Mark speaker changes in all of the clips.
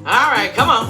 Speaker 1: All right, come on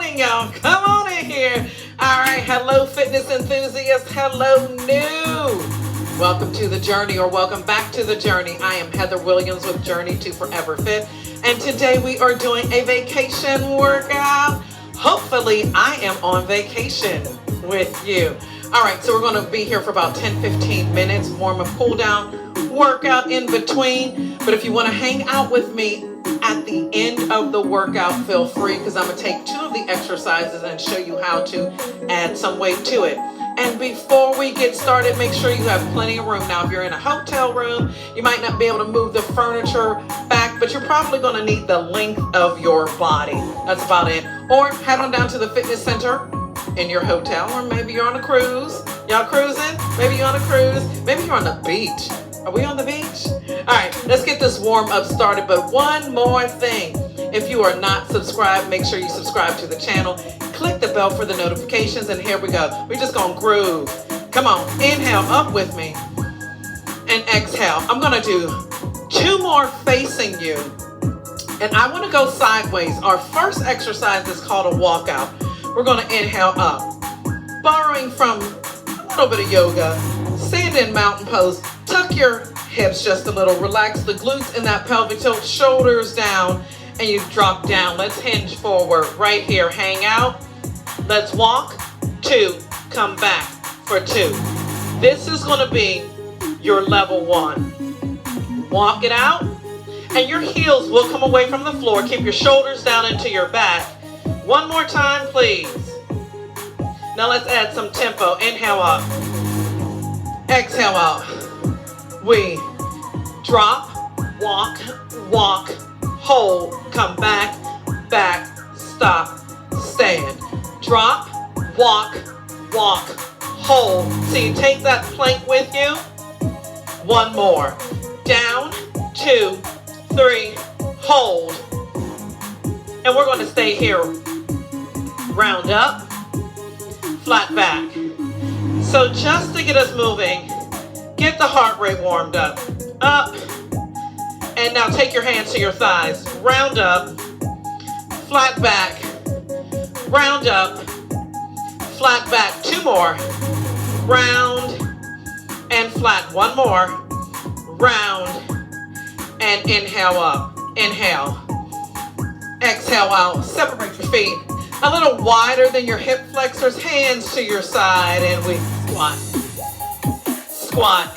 Speaker 1: in, y'all. Come on in here. All right, hello, fitness enthusiasts. Hello, new. Welcome to the journey, or welcome back to the journey. I am Heather Williams with Journey to Forever Fit, and today we are doing a vacation workout. Hopefully, I am on vacation with you. All right, so we're going to be here for about 10-15 minutes, warm up, cool down, workout in between. But if you want to hang out with me at the end of the workout, feel free, because I'm going to take 2 of the exercises and show you how to add some weight to it. And before we get started, make sure you have plenty of room. Now, if you're in a hotel room, you might not be able to move the furniture back, but you're probably going to need the length of your body. That's about it. Or head on down to the fitness center in your hotel, or maybe you're on a cruise. Y'all cruising? Maybe you're on a cruise. Maybe you're on the beach. Are we on the beach? All right, let's get this warm up started. But one more thing. If you are not subscribed, make sure you subscribe to the channel. Click the bell for the notifications, and here we go. We're just gonna groove. Come on, inhale up with me, and exhale. I'm gonna do 2 more facing you, and I wanna go sideways. Our first exercise is called a walkout. We're gonna inhale up, borrowing from a little bit of yoga. Stand in mountain pose. Tuck your hips just a little. Relax the glutes in that pelvic tilt, shoulders down, and you drop down. Let's hinge forward right here. Hang out. Let's walk. 2. Come back for 2. This is going to be your level 1. Walk it out, and your heels will come away from the floor. Keep your shoulders down into your back. One more time, please. Now let's add some tempo. Inhale up. Exhale out. We drop, walk, walk, hold, come back, back, stop, stand. Drop, walk, walk, hold. So you take that plank with you. 1 more. Down, 2, 3, hold. And we're going to stay here. Round up, flat back. So just to get us moving, get the heart rate warmed up. Up. And now take your hands to your thighs. Round up, flat back, round up, flat back. 2 more. Round and flat. 1 more. Round and inhale up. Inhale. Exhale out. Separate your feet a little wider than your hip flexors. Hands to your side, and we squat. Squat.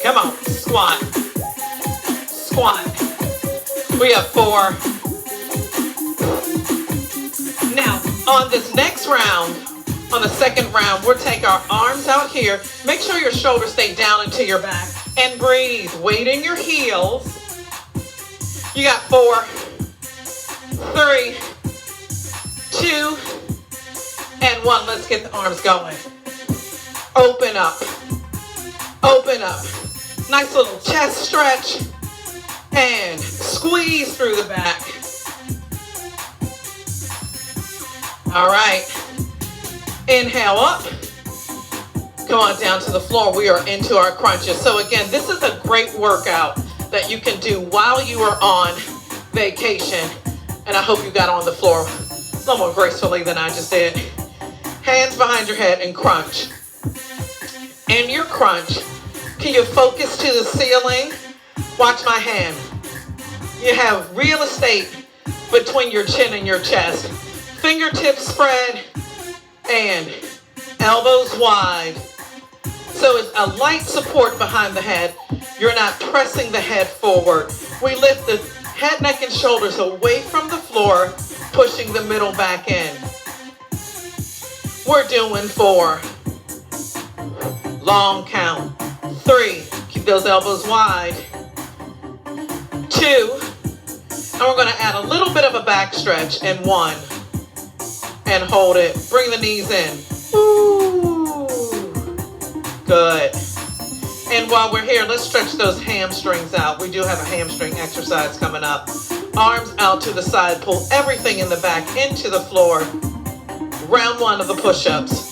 Speaker 1: Come on. Squat. Squat. We have 4. Now, on this next round, on the second round, we'll take our arms out here. Make sure your shoulders stay down into your back. And breathe. Weight in your heels. You got 4, 3, 2, and 1. Let's get the arms going. Open up. Open up. Nice little chest stretch. And squeeze through the back. All right. Inhale up. Come on down to the floor. We are into our crunches. So again, this is a great workout that you can do while you are on vacation. And I hope you got on the floor a little more gracefully than I just did. Hands behind your head and crunch. In your crunch, can you focus to the ceiling? Watch my hand. You have real estate between your chin and your chest. Fingertips spread and elbows wide. So it's a light support behind the head. You're not pressing the head forward. We lift the head, neck, and shoulders away from the floor, pushing the middle back in. We're doing 4. Long count. 3. Keep those elbows wide. 2. And we're going to add a little bit of a back stretch. And 1. And hold it. Bring the knees in. Ooh. Good. And while we're here, let's stretch those hamstrings out. We do have a hamstring exercise coming up. Arms out to the side. Pull everything in the back into the floor. Round 1 of the push-ups.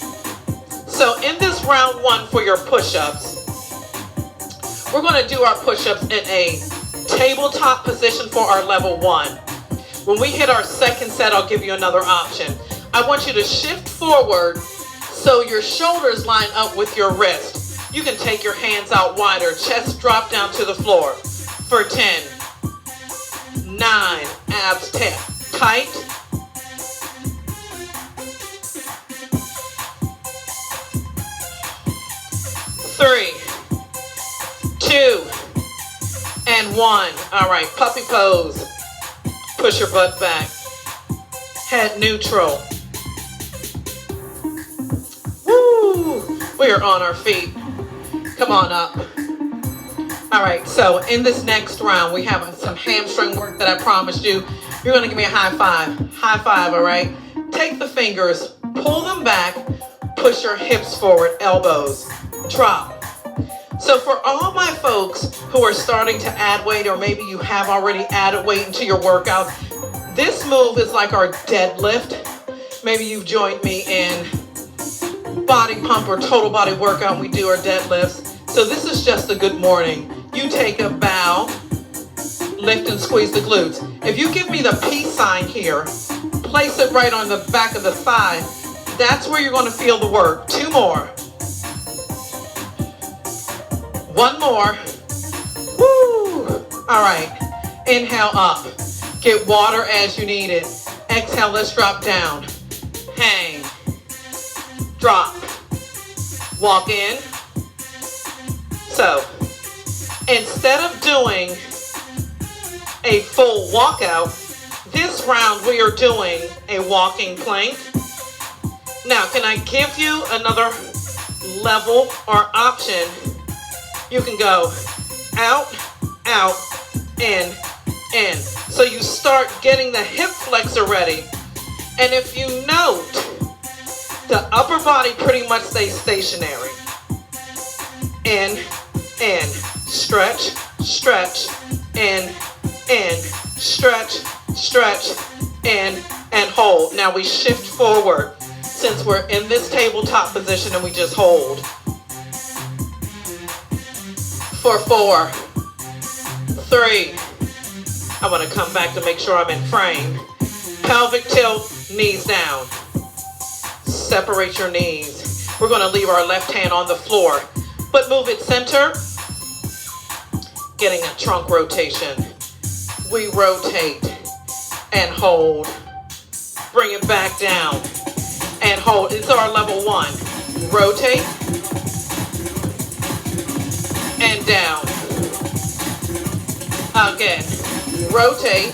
Speaker 1: So in this round 1 for your push-ups, we're going to do our push-ups in a tabletop position for our level 1. When we hit our second set, I'll give you another option. I want you to shift forward so your shoulders line up with your wrist. You can take your hands out wider, chest drop down to the floor for 10, 9, abs tight, 3, 2, and 1. All right, puppy pose. Push your butt back. Head neutral. Woo! We are on our feet. Come on up. All right, so in this next round, we have some hamstring work that I promised you. You're gonna give me a high five. High five, all right? Take the fingers, pull them back, push your hips forward, elbows, drop. So for all my folks who are starting to add weight, or maybe you have already added weight into your workout, this move is like our deadlift. Maybe you've joined me in body pump or total body workout. We do our deadlifts. So this is just a good morning. You take a bow, lift and squeeze the glutes. If you give me the peace sign here, place it right on the back of the thigh, that's where you're going to feel the work. 2 more. 1 more. Woo! All right. Inhale up. Get water as you need it. Exhale, let's drop down. Hang. Drop. Walk in. So, instead of doing a full walkout, this round we are doing a walking plank. Now, can I give you another level or option? You can go out, out, in. So you start getting the hip flexor ready. And if you note, the upper body pretty much stays stationary. In, stretch, stretch, in, stretch, stretch, in, and hold. Now we shift forward since we're in this tabletop position and we just hold. For 4, 3, I want to come back to make sure I'm in frame. Pelvic tilt, knees down. Separate your knees. We're going to leave our left hand on the floor, but move it center. Getting a trunk rotation. We rotate and hold. Bring it back down and hold. It's our level 1. Rotate and down. Again. Rotate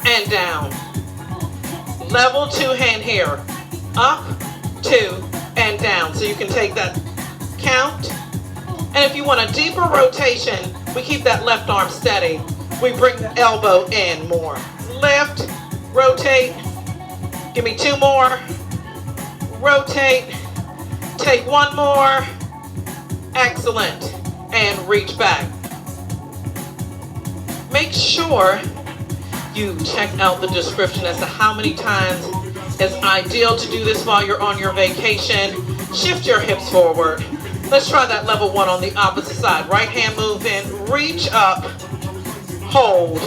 Speaker 1: and down. Level 2 hand here. Up, 2, and down. So you can take that count. And if you want a deeper rotation, we keep that left arm steady. We bring the elbow in more. Lift, rotate. Give me 2 more. Rotate. Take 1 more. Excellent. And reach back. Make sure you check out the description as to how many times it's ideal to do this while you're on your vacation. Shift your hips forward. Let's try that level 1 on the opposite side. Right hand move in, reach up, hold,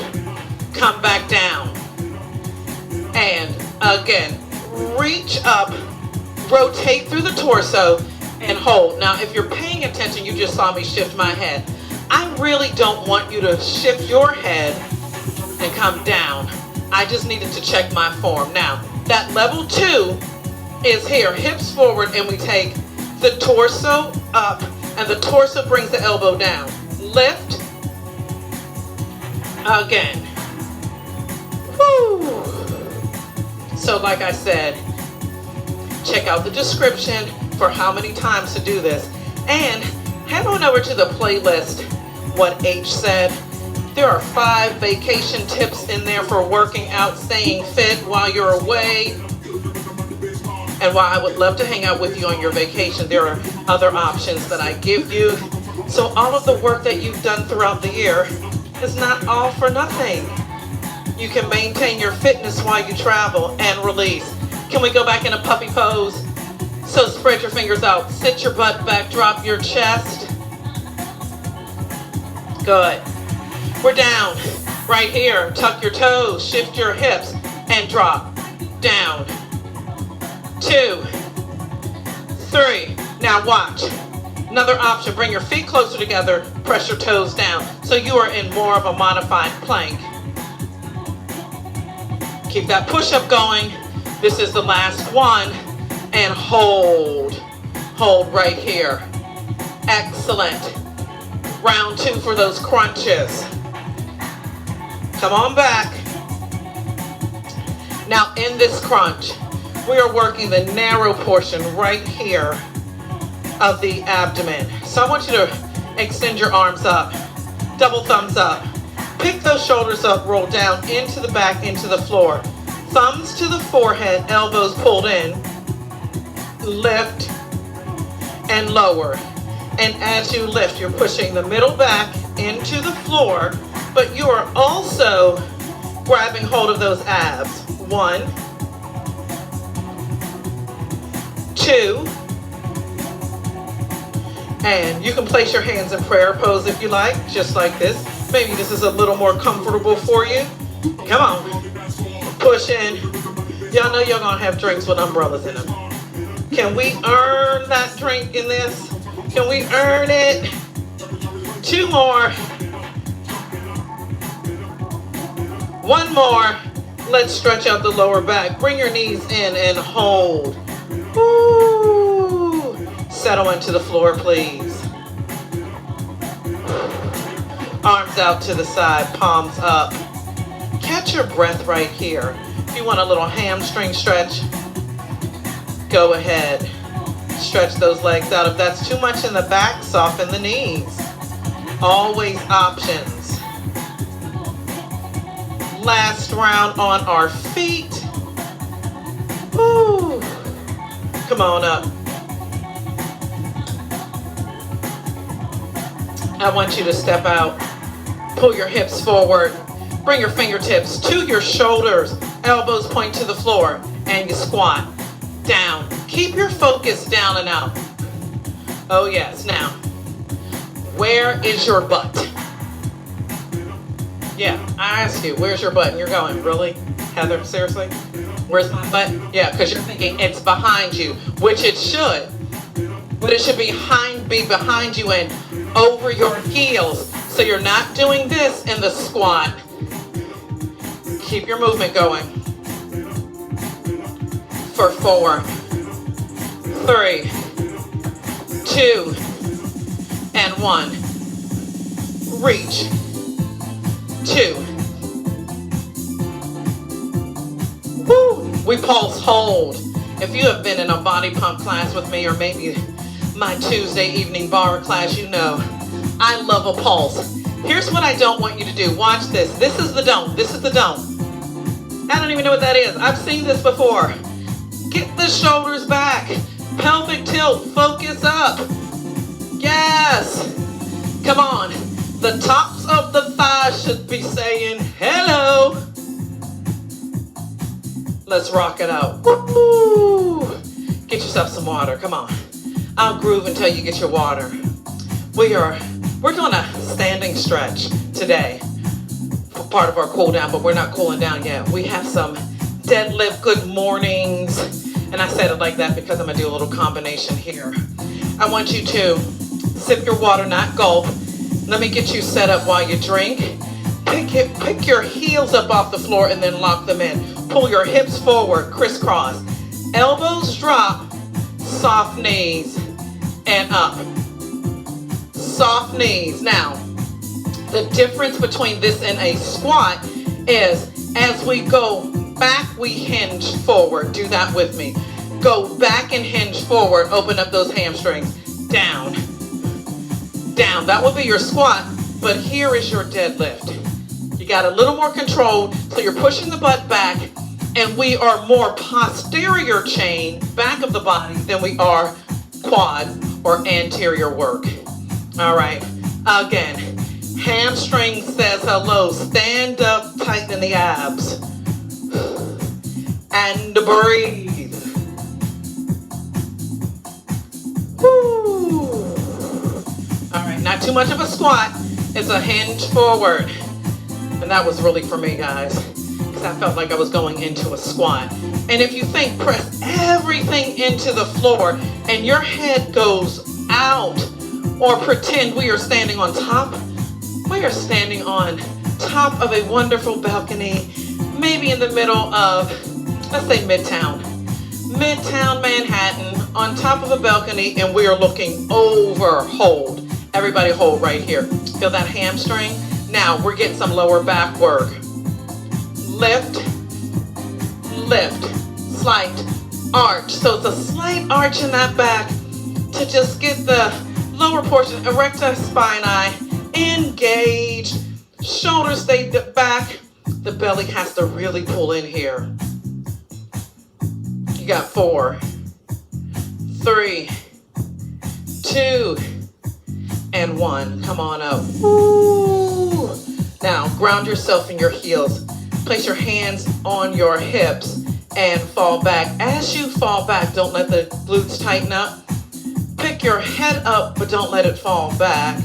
Speaker 1: come back down. And again, reach up, rotate through the torso, and hold. Now, if you're paying attention, you just saw me shift my head. I really don't want you to shift your head and come down. I just needed to check my form. Now, that level 2 is here, hips forward, and we take the torso up, and the torso brings the elbow down. Lift. Again. Woo! So like I said, check out the description for how many times to do this. And head on over to the playlist, What H Said. There are 5 vacation tips in there for working out, staying fit while you're away. And while I would love to hang out with you on your vacation, there are other options that I give you. So all of the work that you've done throughout the year is not all for nothing. You can maintain your fitness while you travel and release. Can we go back in a puppy pose? So spread your fingers out, sit your butt back, drop your chest. Good. We're down. Right here, tuck your toes, shift your hips, and drop. Down. 2, 3. Now watch. Another option, bring your feet closer together, press your toes down. So you are in more of a modified plank. Keep that push-up going. This is the last one. And hold. Hold right here. Excellent. Round 2 for those crunches. Come on back. Now in this crunch, we are working the narrow portion right here of the abdomen. So I want you to extend your arms up. Double thumbs up. Pick those shoulders up, roll down into the back, into the floor. Thumbs to the forehead, elbows pulled in. Lift and lower. And as you lift, you're pushing the middle back into the floor, but you are also grabbing hold of those abs. 1, 2, and you can place your hands in prayer pose if you like, just like this. Maybe this is a little more comfortable for you. Come on. Push in. Y'all know you're gonna have drinks with umbrellas in them. Can we earn that drink in this? Can we earn it? 2 more. 1 more. Let's stretch out the lower back. Bring your knees in and hold. Woo. Settle into the floor, please. Arms out to the side, palms up. Catch your breath right here. If you want a little hamstring stretch, go ahead. Stretch those legs out. If that's too much in the back, soften the knees. Always options. Last round on our feet. Woo. Come on up. I want you to step out. Pull your hips forward. Bring your fingertips to your shoulders. Elbows point to the floor. And you squat. Down. Keep your focus down and out. Oh yes. Now, where is your butt? Yeah, I asked you, where's your butt? And you're going, really? Heather, seriously? Where's my butt? Yeah, because you're thinking it's behind you, which it should. But it should be behind you and over your heels. So you're not doing this in the squat. Keep your movement going. For 4, 3, 2, and 1. Reach. 2. Woo. We pulse hold. If you have been in a body pump class with me, or maybe my Tuesday evening bar class, you know I love a pulse. Here's what I don't want you to do. Watch this. This is the don't. This is the don't. I don't even know what that is. I've seen this before. Get the shoulders back. Pelvic tilt. Focus up. Yes. Come on. The tops of the thighs should be saying hello. Let's rock it out. Woo. Get yourself some water. Come on. I'll groove until you get your water. We're doing a standing stretch today for part of our cool down, but we're not cooling down yet. We have some deadlift good mornings, and I said it like that because I'm gonna do a little combination here. I want you to sip your water, not gulp. Let me get you set up while you drink. Pick your heels up off the floor and then lock them in. Pull your hips forward, crisscross. Elbows drop, soft knees, and up. Soft knees. Now, the difference between this and a squat is as we go back, we hinge forward. Do that with me. Go back and hinge forward. Open up those hamstrings. Down. Down. That will be your squat, but here is your deadlift. You got a little more control, so you're pushing the butt back, and we are more posterior chain, back of the body, than we are quad or anterior work. All right. Again, hamstring says hello. Stand up, tighten the abs. And breathe. Woo. All right, not too much of a squat. It's a hinge forward. And that was really for me, guys, because I felt like I was going into a squat. And if you think, press everything into the floor and your head goes out, or pretend we are standing on top. We are standing on top of a wonderful balcony, maybe in the middle of, let's say, Midtown Manhattan, on top of a balcony, and we are looking over. Hold. Everybody hold right here. Feel that hamstring? Now we're getting some lower back work. Lift, slight arch. So it's a slight arch in that back to just get the lower portion, erector spinae, engaged. Shoulders stay back. The belly has to really pull in here. You got 4, 3, 2, and 1. Come on up. Woo. Now, ground yourself in your heels. Place your hands on your hips and fall back. As you fall back, don't let the glutes tighten up. Pick your head up, but don't let it fall back.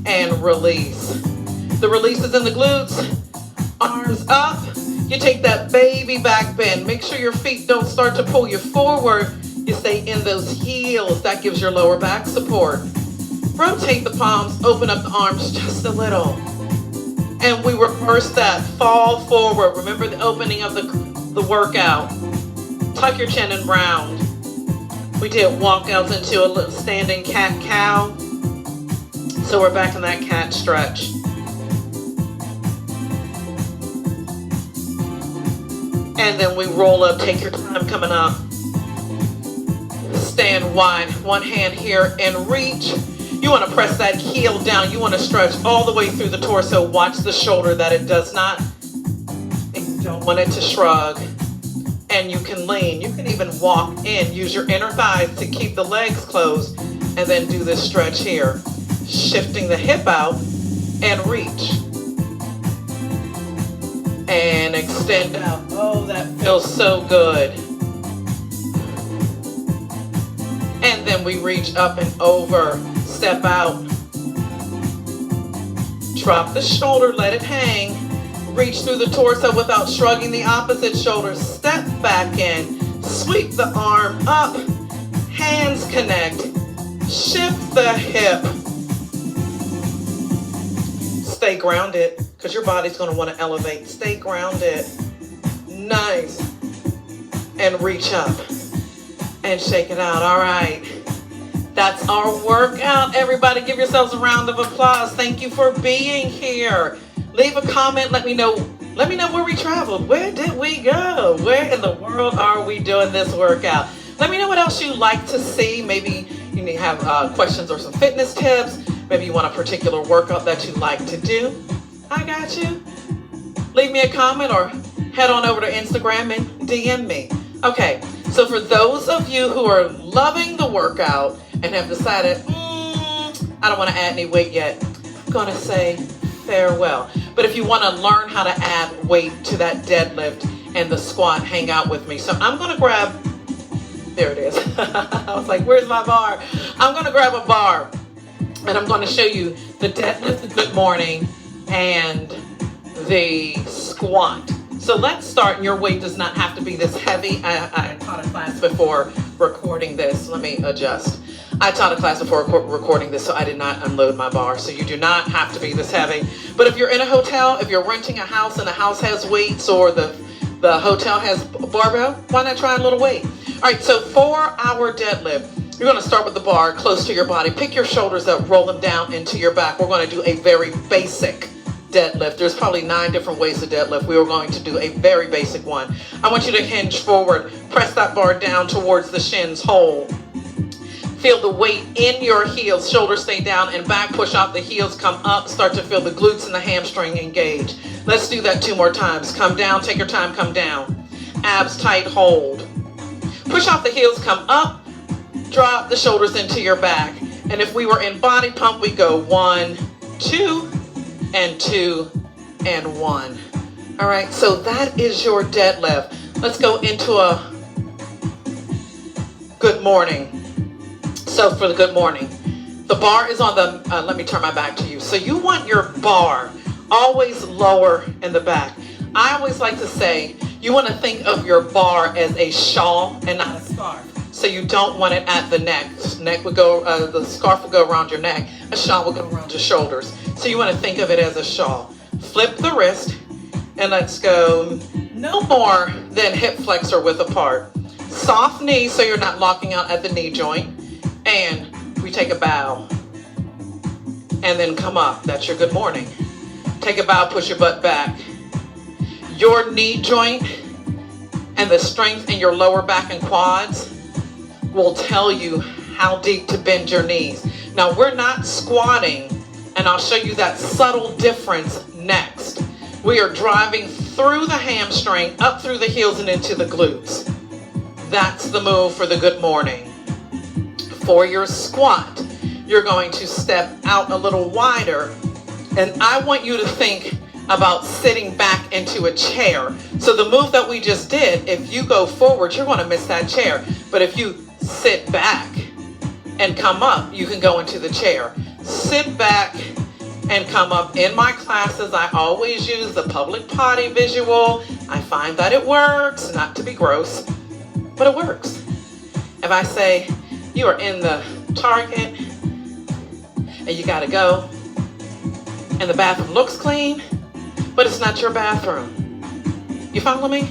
Speaker 1: And release. The release is in the glutes. Arms up. You take that baby back bend. Make sure your feet don't start to pull you forward. You stay in those heels. That gives your lower back support. Rotate the palms. Open up the arms just a little. And we reverse that. Fall forward. Remember the opening of the workout. Tuck your chin and round. We did walkouts into a little standing cat-cow. So we're back in that cat stretch. And then we roll up. Take your time coming up. Stand wide. One hand here and reach. You want to press that heel down. You want to stretch all the way through the torso. Watch the shoulder that it does not. And you don't want it to shrug. And you can lean. You can even walk in. Use your inner thighs to keep the legs closed. And then do this stretch here. Shifting the hip out and reach. And extend out. Oh, that feels so good. And then we reach up and over. Step out. Drop the shoulder, let it hang. Reach through the torso without shrugging the opposite shoulder. Step back in. Sweep the arm up. Hands connect. Shift the hip. Stay grounded, because your body's going to want to elevate. Stay grounded. Nice. And reach up. And shake it out. All right. That's our workout. Everybody give yourselves a round of applause. Thank you for being here. Leave a comment. Let me know where we traveled. Where did we go? Where in the world are we doing this workout? Let me know what else you'd like to see. Maybe you need to have questions or some fitness tips. Maybe you want a particular workout that you'd like to do. I got you. Leave me a comment or head on over to Instagram and DM me. Okay, so for those of you who are loving the workout and have decided, I don't want to add any weight yet, I'm going to say farewell. But if you want to learn how to add weight to that deadlift and the squat, hang out with me. So I'm going to grab, there it is. I was like, where's my bar? I'm going to grab a bar and I'm going to show you the deadlift, the good morning, and the squat. So let's start, and your weight does not have to be this heavy. I taught a class before recording this. Let me adjust. I taught a class before recording this, so I did not unload my bar. So you do not have to be this heavy. But if you're in a hotel, if you're renting a house and the house has weights or the hotel has barbell, why not try a little weight? All right, so for our deadlift, you're going to start with the bar close to your body. Pick your shoulders up, roll them down into your back. We're going to do a very basic deadlift. There's probably 9 different ways to deadlift. We are going to do a very basic one. I want you to hinge forward. Press that bar down towards the shins. Hold. Feel the weight in your heels. Shoulders stay down and back. Push off the heels. Come up. Start to feel the glutes and the hamstring engage. Let's do that 2 more times. Come down. Take your time. Come down. Abs tight. Hold. Push off the heels. Come up. Drop the shoulders into your back. And if we were in body pump, we go 1, 2, and 2, and 1. All right, so that is your deadlift. Let's go into a good morning. So for the good morning, the bar is on the, let me turn my back to you. So you want your bar always lower in the back. I always like to say, you want to think of your bar as a shawl and not a scarf. So you don't want it at the neck. The scarf will go around your neck. A shawl will go around your shoulders. So you want to think of it as a shawl. Flip the wrist and let's go no more than hip flexor width apart. Soft knee so you're not locking out at the knee joint. And we take a bow. And then come up. That's your good morning. Take a bow, push your butt back. Your knee joint and the strength in your lower back and quads will tell you how deep to bend your knees. Now we're not squatting, and I'll show you that subtle difference next. We are driving through the hamstring, up through the heels and into the glutes. That's the move for the good morning. For your squat, you're going to step out a little wider, and I want you to think about sitting back into a chair. So the move that we just did, if you go forward, you're going to miss that chair. But if you sit back and come up, you can go into the chair. Sit back and come up. In my classes, I always use the public potty visual. I find that it works, not to be gross, but it works. If I say you are in the Target and you got to go, and the bathroom looks clean, but it's not your bathroom. You follow me?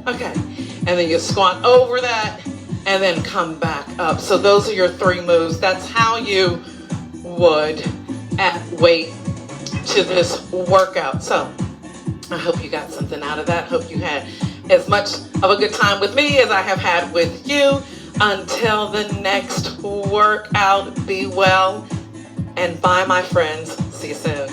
Speaker 1: Okay. And then you squat over that and then come back up. So those are your 3 moves. That's how you would add weight to this workout. So I hope you got something out of that. Hope you had as much of a good time with me as I have had with you. Until the next workout, be well. And bye, my friends. See you soon.